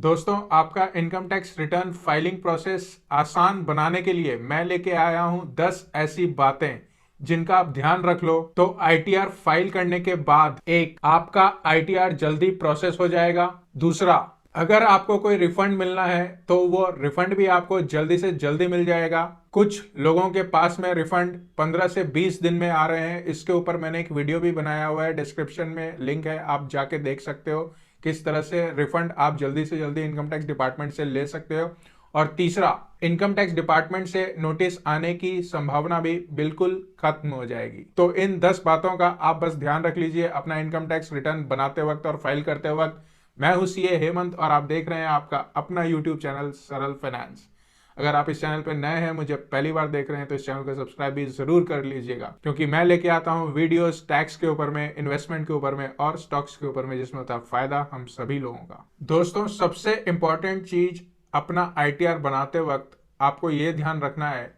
दोस्तों, आपका income tax return filing process आसान बनाने के लिए मैं लेके आया हूं 10 ऐसी बातें जिनका आप ध्यान रख लो तो आईटीआर फाइल करने के बाद एक आपका आईटीआर जल्दी प्रोसेस हो जाएगा। दूसरा, अगर आपको कोई रिफंड मिलना है तो वो रिफंड भी आपको जल्दी से जल्दी मिल जाएगा। कुछ लोगों के पास में रिफंड 15 से 20 दिन में आ रहे हैं। इसके ऊपर मैंने एक वीडियो भी बनाया हुआ है, डिस्क्रिप्शन में लिंक है, आप जाके देख सकते हो किस तरह से रिफंड आप जल्दी से जल्दी इनकम टैक्स डिपार्टमेंट से ले सकते हो। और तीसरा, इनकम टैक्स डिपार्टमेंट से नोटिस आने की संभावना भी बिल्कुल खत्म हो जाएगी। तो इन 10 बातों का आप बस ध्यान रख लीजिए अपना इनकम टैक्स रिटर्न बनाते वक्त और फाइल करते वक्त। मैं हूं सीए हेमंत और आप देख रहे हैं आपका अपना यूट्यूब चैनल सरल फाइनेंस। अगर आप इस चैनल पर नए हैं, मुझे पहली बार देख रहे हैं, तो इस चैनल को सब्सक्राइब भी जरूर कर लीजिएगा, क्योंकि मैं लेके आता हूं वीडियोस टैक्स के ऊपर में, इन्वेस्टमेंट के ऊपर में और स्टॉक्स के ऊपर में, जिसमें होता है फायदा हम सभी लोगों का। दोस्तों, सबसे इंपॉर्टेंट चीज अपना आईटीआर बनाते वक्त आपको यह ध्यान रखना है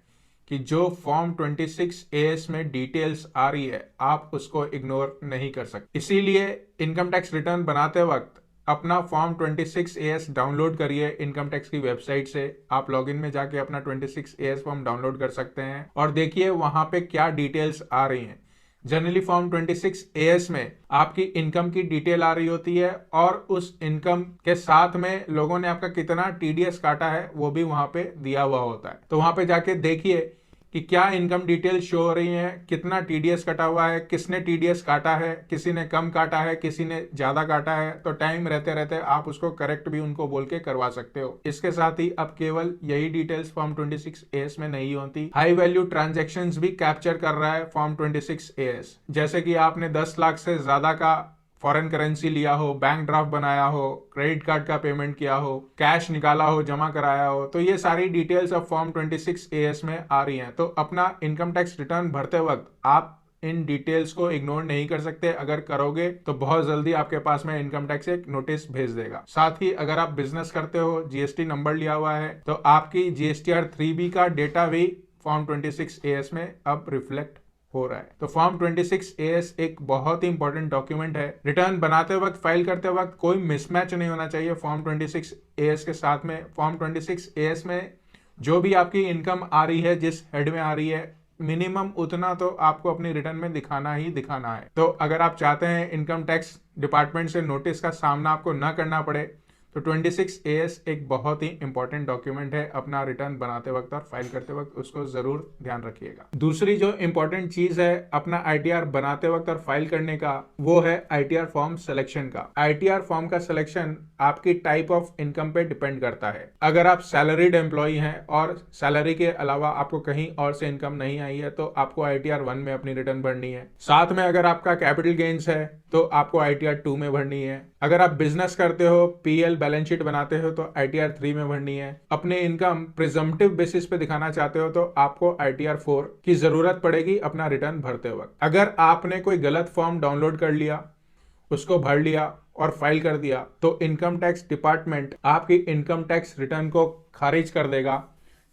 कि जो फॉर्म 26 एएस में डिटेल्स आ रही है आप उसको इग्नोर नहीं कर सकते। इसीलिए इनकम टैक्स रिटर्न बनाते वक्त अपना फॉर्म 26 एएस डाउनलोड करिए इनकम टैक्स की वेबसाइट से। आप लॉगिन में जाके अपना 26 एएस फॉर्म डाउनलोड कर सकते हैं और देखिए वहां पे क्या डिटेल्स आ रही हैं। जनरली फॉर्म 26 एएस में आपकी इनकम की डिटेल आ रही होती है और उस इनकम के साथ में लोगों ने आपका कितना टीडीएस काटा है वो भी वहां पे दिया हुआ होता है। तो वहां पे जाके देखिए कि क्या इनकम डिटेल शो हो रही है, कितना टीडीएस कटा हुआ है, किसने टीडीएस काटा है, किसी ने कम काटा है, किसी ने ज्यादा काटा है। तो टाइम रहते रहते आप उसको करेक्ट भी उनको बोल के करवा सकते हो। इसके साथ ही अब केवल यही डिटेल्स फॉर्म 26 एएस में नहीं होती, हाई वैल्यू ट्रांजेक्शन्स भी कैप्चर कर रहा है फॉर्म 26 एएस। जैसे कि आपने 10 लाख से ज्यादा का फॉरेन करेंसी लिया हो, बैंक ड्राफ्ट बनाया हो, क्रेडिट कार्ड का पेमेंट किया हो, कैश निकाला हो, जमा कराया हो, तो ये सारी डिटेल्स अब फॉर्म 26 एएस में आ रही हैं। तो अपना इनकम टैक्स रिटर्न भरते वक्त आप इन डिटेल्स को इग्नोर नहीं कर सकते। अगर करोगे तो बहुत जल्दी आपके पास में इनकम टैक्स एक नोटिस भेज देगा। साथ ही अगर आप बिजनेस करते हो, जीएसटी नंबर लिया हुआ है, तो आपकी जीएसटीआर 3B का डेटा भी फॉर्म 26 एएस में अब रिफ्लेक्ट हो रहा है। तो फॉर्म 26 एएस एक बहुत ही इंपॉर्टेंट डॉक्यूमेंट है। रिटर्न बनाते वक्त, फाइल करते वक्त कोई मिसमैच नहीं होना चाहिए फॉर्म 26 एएस के साथ में। फॉर्म 26 एएस में जो भी आपकी इनकम आ रही है, जिस हेड में आ रही है, मिनिमम उतना तो आपको अपनी रिटर्न में दिखाना ही दिखाना है। तो अगर आप चाहते हैं इनकम टैक्स डिपार्टमेंट से नोटिस का सामना आपको ना करना पड़े, तो 26 एएस एक बहुत ही इंपॉर्टेंट डॉक्यूमेंट है। अपना रिटर्न बनाते वक्त और फाइल करते वक्त उसको जरूर ध्यान रखिएगा। दूसरी जो इंपॉर्टेंट चीज है अपना आईटीआर बनाते वक्त और फाइल करने का, वो है आईटीआर फॉर्म सिलेक्शन का। आईटीआर फॉर्म का सिलेक्शन आपकी टाइप ऑफ इनकम पे डिपेंड करता है। अगर आप सैलरीड एम्प्लॉय हैं और सैलरी के अलावा आपको कहीं और से इनकम नहीं आई है, तो आपको आईटीआर 1 में अपनी रिटर्न भरनी है। साथ में अगर आपका कैपिटल गेन्स है तो आपको आईटीआर 2 में भरनी है। अगर आप बिजनेस करते हो, पीएल बैलेंस शीट बनाते हो, तो आईटीआर 3 में भरनी है। अपने इनकम प्रिजम्पटिव बेसिस पे दिखाना चाहते हो तो आपको आईटीआर 4 की जरूरत पड़ेगी अपना रिटर्न भरते वक्त। अगर आपने कोई गलत फॉर्म डाउनलोड कर लिया, उसको भर लिया और फाइल कर दिया, तो इनकम टैक्स डिपार्टमेंट आपकी इनकम टैक्स रिटर्न को खारिज कर देगा,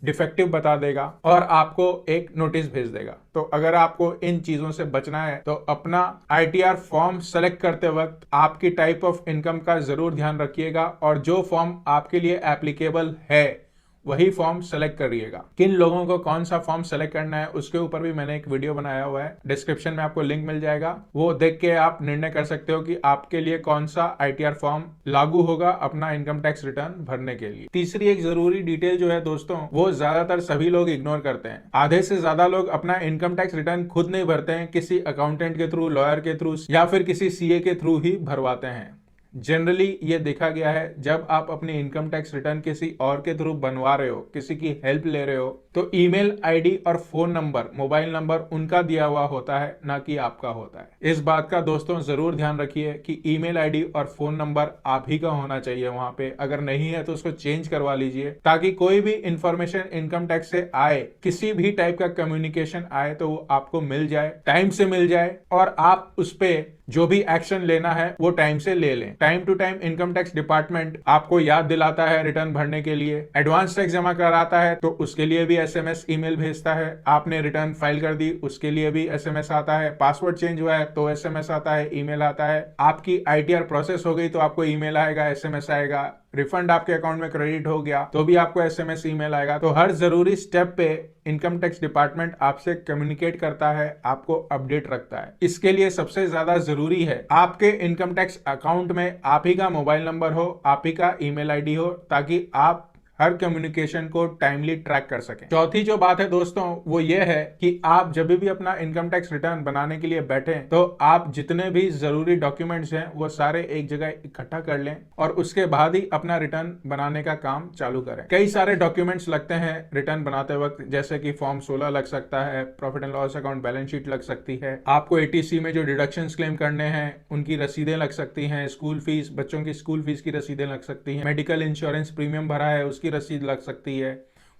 डिफेक्टिव बता देगा और आपको एक नोटिस भेज देगा। तो अगर आपको इन चीजों से बचना है तो अपना आईटीआर फॉर्म सेलेक्ट करते वक्त आपकी टाइप ऑफ इनकम का जरूर ध्यान रखिएगा और जो फॉर्म आपके लिए एप्लीकेबल है वही फॉर्म सेलेक्ट करिएगा। किन लोगों को कौन सा फॉर्म सेलेक्ट करना है उसके ऊपर भी मैंने एक वीडियो बनाया हुआ है, डिस्क्रिप्शन में आपको लिंक मिल जाएगा। वो देख के आप निर्णय कर सकते हो कि आपके लिए कौन सा आईटीआर फॉर्म लागू होगा अपना इनकम टैक्स रिटर्न भरने के लिए। तीसरी एक जरूरी डिटेल जो है दोस्तों, वो ज्यादातर सभी लोग इग्नोर करते हैं। आधे से ज्यादा लोग अपना इनकम टैक्स रिटर्न खुद नहीं भरते हैं, किसी अकाउंटेंट के थ्रू, लॉयर के थ्रू या फिर किसी सीए के थ्रू ही भरवाते हैं। जनरली ये देखा गया है, जब आप अपनी इनकम टैक्स रिटर्न किसी और के थ्रू बनवा रहे हो, किसी की हेल्प ले रहे हो, तो ईमेल आईडी और फोन नंबर, मोबाइल नंबर उनका दिया हुआ होता है, ना कि आपका होता है। इस बात का दोस्तों जरूर ध्यान रखिए कि ईमेल आईडी और फोन नंबर आप ही का होना चाहिए वहां पे। अगर नहीं है तो उसको चेंज करवा लीजिए, ताकि कोई भी इंफॉर्मेशन इनकम टैक्स से आए, किसी भी टाइप का कम्युनिकेशन आए, तो वो आपको मिल जाए, टाइम से मिल जाए और आप उस पे जो भी एक्शन लेना है वो टाइम से ले लें। Time to time income tax department आपको याद दिलाता है रिटर्न भरने के लिए। एडवांस टैक्स जमा कराता है तो उसके लिए भी एसएमएस ईमेल भेजता है। आपने रिटर्न फाइल कर दी, उसके लिए भी एसएमएस आता है। पासवर्ड चेंज हुआ है तो एसएमएस आता है, ईमेल आता है। आपकी आईटीआर प्रोसेस हो गई तो आपको ईमेल आएगा, एसएमएस आएगा। रिफंड आपके अकाउंट में क्रेडिट हो गया तो भी आपको एसएमएस ईमेल आएगा। तो हर जरूरी स्टेप पे इनकम टैक्स डिपार्टमेंट आपसे कम्युनिकेट करता है, आपको अपडेट रखता है। इसके लिए सबसे ज्यादा जरूरी है आपके इनकम टैक्स अकाउंट में आप ही का मोबाइल नंबर हो, आप ही का ईमेल आईडी हो, ताकि आप हर कम्युनिकेशन को टाइमली ट्रैक कर सकें। चौथी जो बात है दोस्तों वो ये है कि आप जब भी अपना इनकम टैक्स रिटर्न बनाने के लिए बैठें तो आप जितने भी जरूरी डॉक्यूमेंट्स हैं वो सारे एक जगह इकट्ठा कर लें और उसके बाद ही अपना रिटर्न बनाने का काम चालू करें। कई सारे डॉक्यूमेंट्स लगते हैं रिटर्न बनाते वक्त, जैसे कि फॉर्म 16 लग सकता है, profit and loss account balance sheet लग सकती है, आपको एटीसी में जो डिडक्शन क्लेम करने हैं उनकी रसीदें लग सकती हैं, स्कूल फीस, बच्चों की स्कूल फीस की रसीदें लग सकती हैं, मेडिकल इंश्योरेंस प्रीमियम भरा है उसकी रसीद लग सकती है,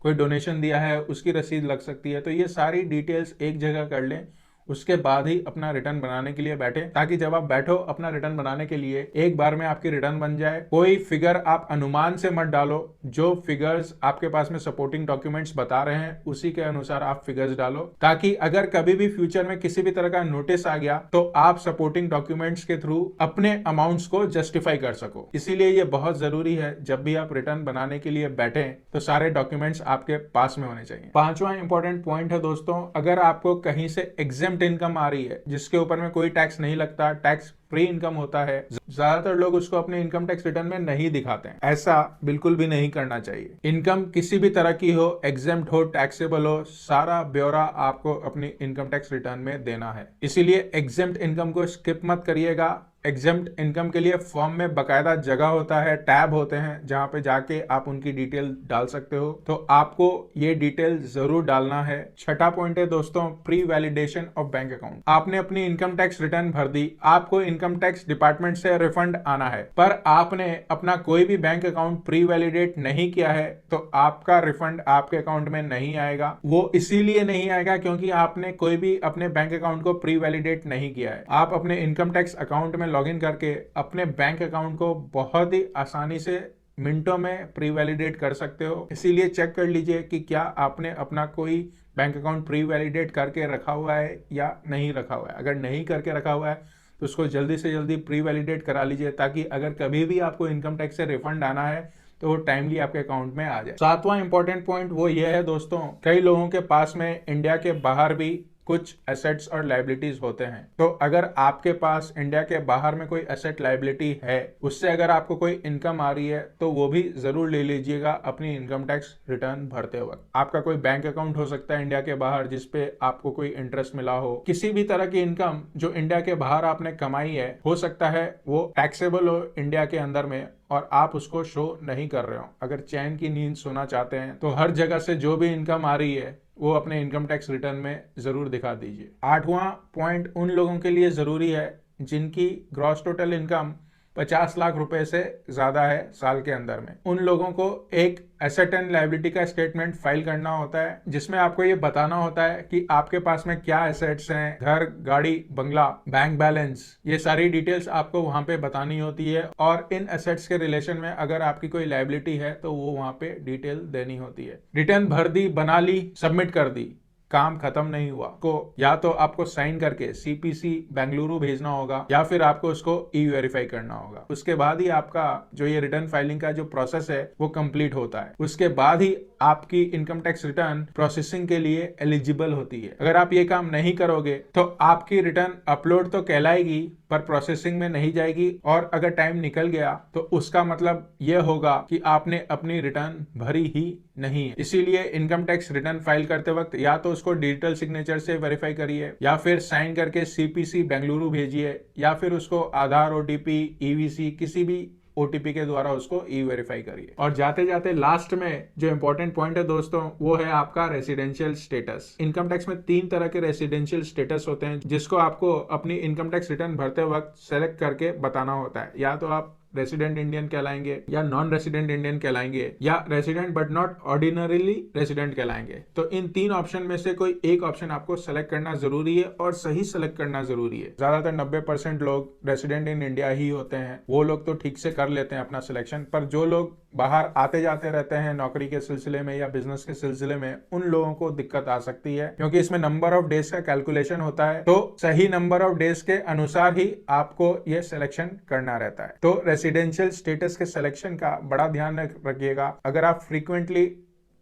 कोई डोनेशन दिया है उसकी रसीद लग सकती है। तो ये सारी डिटेल्स एक जगह कर लें, उसके बाद ही अपना रिटर्न बनाने के लिए बैठे, ताकि जब आप बैठो अपना रिटर्न बनाने के लिए एक बार में आपकी रिटर्न बन जाए। कोई फिगर आप अनुमान से मत डालो, जो फिगर्स आपके पास में सपोर्टिंग डॉक्यूमेंट्स बता रहे हैं उसी के अनुसार आप फिगर्स डालो, ताकि अगर कभी भी फ्यूचर में किसी भी तरह का नोटिस आ गया तो आप सपोर्टिंग डॉक्यूमेंट्स के थ्रू अपने अमाउंट्स को जस्टिफाई कर सको। इसीलिए ये बहुत जरूरी है जब भी आप रिटर्न बनाने के लिए बैठे तो सारे डॉक्यूमेंट्स आपके पास में होने चाहिए। पांचवा इंपॉर्टेंट पॉइंट है दोस्तों, अगर आपको कहीं से एग्जेम्प्ट इनकम आ रही है जिसके ऊपर में कोई टैक्स नहीं लगता, टैक्स फ्री इनकम होता है, ज्यादातर लोग उसको अपने इनकम टैक्स रिटर्न में नहीं दिखाते हैं। ऐसा बिल्कुल भी नहीं करना चाहिए। इनकम किसी भी तरह की हो, एग्जेम्प्ट हो, टैक्सेबल हो, सारा ब्यौरा आपको अपनी इनकम टैक्स रिटर्न में देना है। इसीलिए एग्जेम्प्ट इनकम को स्किप मत करिएगा। एग्जेम्प्ट इनकम के लिए फॉर्म में बकायदा जगह होता है, टैब होते हैं जहां पे जाके आप उनकी डिटेल डाल सकते हो, तो आपको ये डिटेल जरूर डालना है। छठा पॉइंट है दोस्तों, pre validation of bank account. आपने अपनी इनकम टैक्स रिटर्न भर दी, आपको इनकम टैक्स डिपार्टमेंट से रिफंड आना है, पर आपने अपना कोई भी बैंक अकाउंट प्री वैलिडेट नहीं किया है तो आपका रिफंड आपके अकाउंट में नहीं आएगा। वो इसीलिए नहीं आएगा क्योंकि आपने कोई भी अपने बैंक अकाउंट को प्री वैलिडेट नहीं किया है। आप अपने इनकम टैक्स अकाउंट में लॉगिन करके अपने बैंक अकाउंट को बहुत ही आसानी से मिनटों में प्री वैलिडेट कर सकते हो। इसीलिए चेक कर लीजिए कि क्या आपने अपना कोई बैंक अकाउंट प्री वैलिडेट करके रखा हुआ है या नहीं रखा हुआ है। अगर नहीं करके रखा हुआ है तो उसको जल्दी से जल्दी प्री वैलिडेट करा लीजिए, ताकि अगर कभी भी आपको इनकम टैक्स से रिफंड आना है तो वो टाइमली आपके अकाउंट में आ जाए। सातवां इंपॉर्टेंट पॉइंट वो ये है दोस्तों, कई लोगों के पास में इंडिया के बाहर भी कुछ एसेट्स और लाइबिलिटीज होते हैं। तो अगर आपके पास इंडिया के बाहर में कोई एसेट लाइबिलिटी है, उससे अगर आपको कोई इनकम आ रही है तो वो भी जरूर ले लीजिएगा अपनी इनकम टैक्स रिटर्न भरते वक्त। आपका कोई बैंक अकाउंट हो सकता है इंडिया के बाहर जिसपे आपको कोई इंटरेस्ट मिला हो। किसी भी तरह की इनकम जो इंडिया के बाहर आपने कमाई है, हो सकता है वो टैक्सेबल हो इंडिया के अंदर में और आप उसको शो नहीं कर रहे हो। अगर चैन की नींद सोना चाहते हैं तो हर जगह से जो भी इनकम आ रही है वो अपने इनकम टैक्स रिटर्न में जरूर दिखा दीजिए। आठवां पॉइंट उन लोगों के लिए जरूरी है जिनकी ग्रॉस टोटल इनकम 50 लाख रुपए से ज्यादा है साल के अंदर में। उन लोगों को एक एसेट एंड लायबिलिटी का स्टेटमेंट फाइल करना होता है जिसमें आपको ये बताना होता है कि आपके पास में क्या एसेट्स हैं, घर, गाड़ी, बंगला, बैंक बैलेंस, ये सारी डिटेल्स आपको वहां पे बतानी होती है। और इन एसेट्स के रिलेशन में अगर आपकी कोई लायबिलिटी है तो वो वहां पे डिटेल देनी होती है। रिटर्न भर दी, बना ली, सबमिट कर दी, काम खत्म नहीं हुआ। को या तो आपको साइन करके सीपीसी बेंगलुरु भेजना होगा या फिर आपको उसको ई वेरीफाई करना होगा। उसके बाद ही आपका जो ये रिटर्न फाइलिंग का जो प्रोसेस है वो कंप्लीट होता है। उसके बाद ही आपकी इनकम टैक्स रिटर्न प्रोसेसिंग के लिए एलिजिबल होती है। अगर आप ये काम नहीं करोगे तो आपकी रिटर्न अपलोड तो कहलाएगी पर प्रोसेसिंग में नहीं जाएगी, और अगर टाइम निकल गया तो उसका मतलब यह होगा कि आपने अपनी रिटर्न भरी ही नहीं है। इसीलिए इनकम टैक्स रिटर्न फाइल करते वक्त या तो उसको डिजिटल सिग्नेचर से वेरीफाई करिए, या फिर साइन करके सीपीसी बेंगलुरु भेजिए, या फिर उसको आधार, ओटीपी, ईवीसी किसी भी ओटीपी के द्वारा उसको ई वेरीफाई करिए। और जाते जाते लास्ट में जो इंपॉर्टेंट पॉइंट है दोस्तों वो है आपका रेसिडेंशियल स्टेटस। इनकम टैक्स में 3 तरह के रेसिडेंशियल स्टेटस होते हैं जिसको आपको अपनी इनकम टैक्स रिटर्न भरते वक्त सेलेक्ट करके बताना होता है। या तो आप रेसिडेंट इंडियन कहलाएंगे, या नॉन रेसिडेंट इंडियन कहलाएंगे, या resident but not ordinarily resident कहलाएंगे। तो इन 3 ऑप्शन में से कोई एक ऑप्शन आपको सेलेक्ट करना जरूरी है और सही सेलेक्ट करना जरूरी है। ज्यादातर 90% लोग रेसिडेंट इन इंडिया ही होते हैं, वो लोग तो ठीक से कर लेते हैं अपना सिलेक्शन, पर जो लोग बाहर आते जाते रहते हैं नौकरी के सिलसिले में या बिजनेस के सिलसिले में, उन लोगों को दिक्कत आ सकती है क्योंकि इसमें नंबर ऑफ डेज का कैलकुलेशन होता है। तो सही नंबर ऑफ डेज के अनुसार ही आपको ये सिलेक्शन करना रहता है। तो रेसिडेंशियल स्टेटस के सिलेक्शन का बड़ा ध्यान रखिएगा अगर आप फ्रीक्वेंटली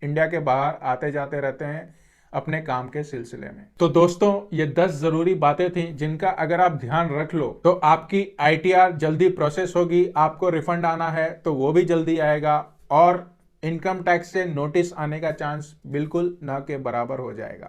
इंडिया के बाहर आते जाते रहते हैं अपने काम के सिलसिले में। तो दोस्तों ये 10 जरूरी बातें थी जिनका अगर आप ध्यान रख लो तो आपकी ITR जल्दी प्रोसेस होगी, आपको रिफंड आना है तो वो भी जल्दी आएगा और इनकम टैक्स से नोटिस आने का चांस बिल्कुल न के बराबर हो जाएगा।